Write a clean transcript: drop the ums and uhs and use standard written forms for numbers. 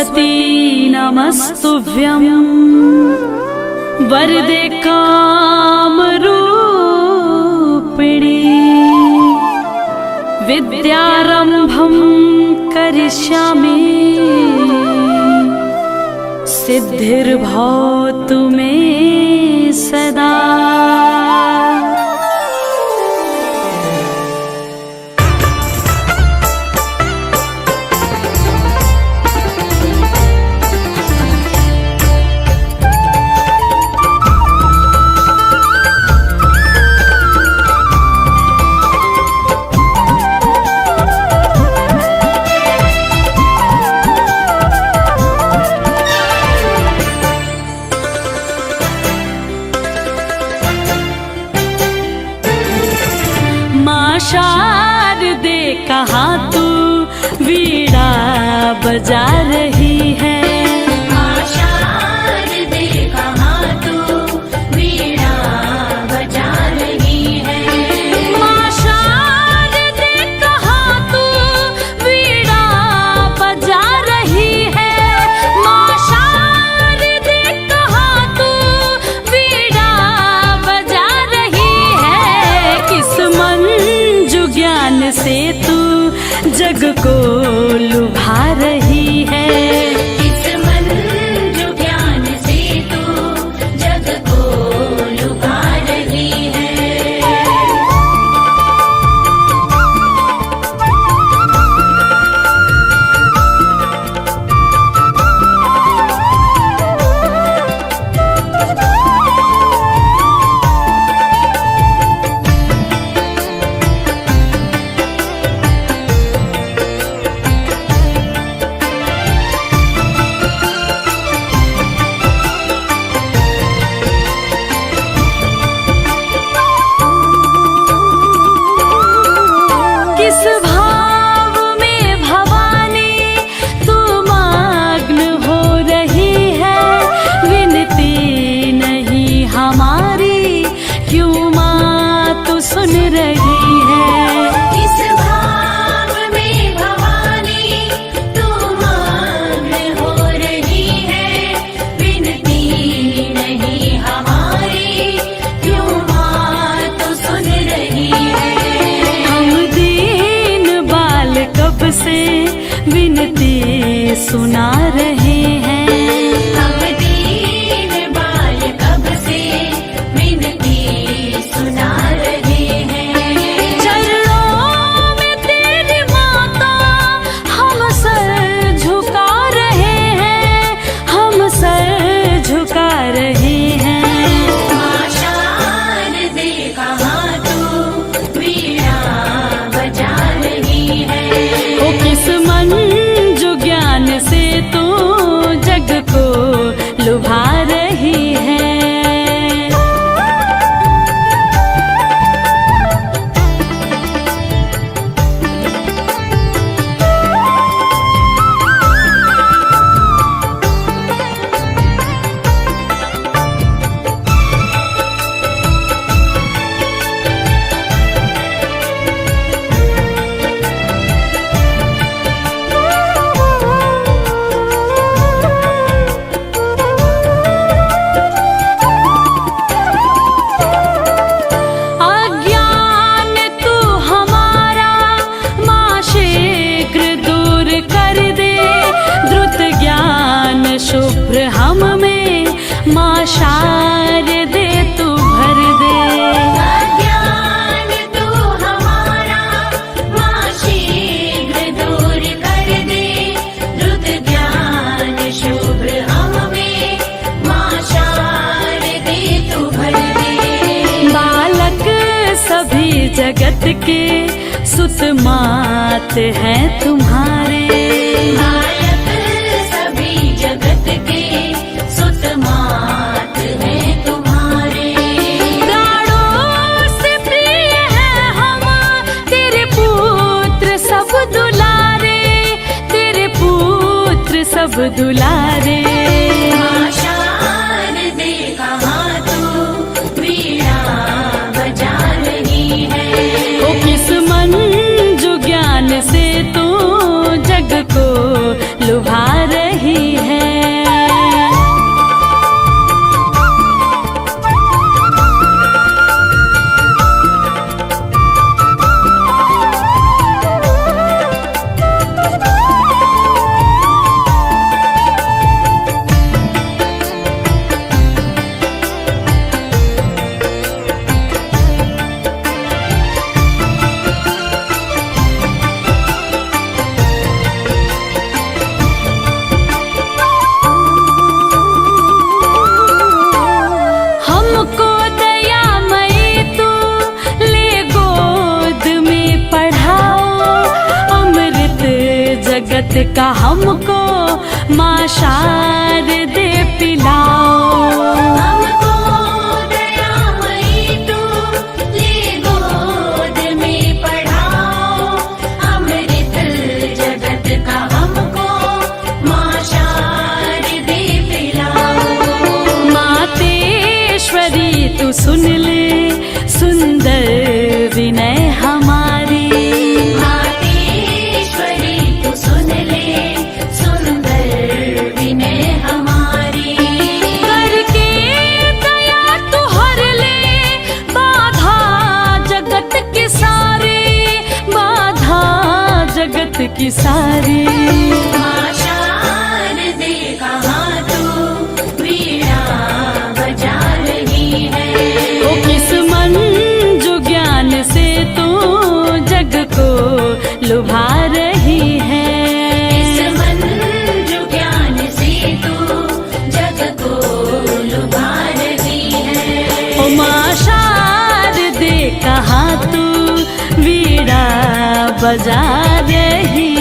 सरस्वती नमस्तुभ्यं वरदे कामरूपिणी विद्यारंभं करिष्यामि सिद्धिर्भवतु मे सदा। शारदे कहाँ तू वीणा बजा रही है। शारदे कहाँ तू वीणा बजा रही है। शारदे कहाँ तू वीणा बजा रही है। शारदे कहाँ तू वीणा बजा रही है। किस मन ज्ञान से तू जग को लुभा रही है। किस मन जो ज्ञान से तू जग को लुभा रही है। किस भाव में भवानी तू मग्न हो रही है। विनती नहीं हमारी क्यों माँ तू सुन रही है। किस भाव में भवानी तू मग्न हो रही है। विनती नहीं हमारी क्यों माँ तू सुन रही है। कब से विनती सुना रहे हैं। हम दीन बाल कब से विनती सुना रहे हैं। चरणों में तेरी माता हम सर झुका रहे हैं। हम सर झुका रहे हैं। शारदे कहाँ तू वीणा बजा रही है। किस मन जो ज्ञान से तू जग को लुभा रही है। शुभ्र हम में माँ शारदे तू भर दे। अज्ञान तू हमारा माँ शीघ्र दूर कर दे। द्रुत ज्ञान शुभ्र हम में माँ शारदे तू भर दे। बालक सभी जगत के सुत मात हैं तुम्हारे। जगत के सुत मात हैं तुम्हारे। प्राणों से प्रिय है हम तेरे पुत्र सब दुलारे। तेरे पुत्र सब दुलारे। शारदे कहाँ तू वीणा बजा रही है। किस मन जो ज्ञान से तू जग को लुभा रही जगत का हमको माँ शारदे पिलाओ। हमको दयामयी तू ले गोद में पढ़ाओ। अमृत जगत का हमको माँ शारदे पिलाओ। मातेश्वरी तू सुन ले सुंदर विनय हमारी। मातेश्वरी तू सुन ले सुंदर विनय हमारी। करके दया तू हर ले बाधा जगत की सारी, बाधा जगत की सारी। माँ शारदे कहाँ तू वीणा बजा रही है। ओ किस मन जो ज्ञान से तू जग को लुभा रही है। इस मन जो ज्ञान से तू जग को लुभा रही है। ओ माँ शारदे कहाँ तू वीणा बजा रही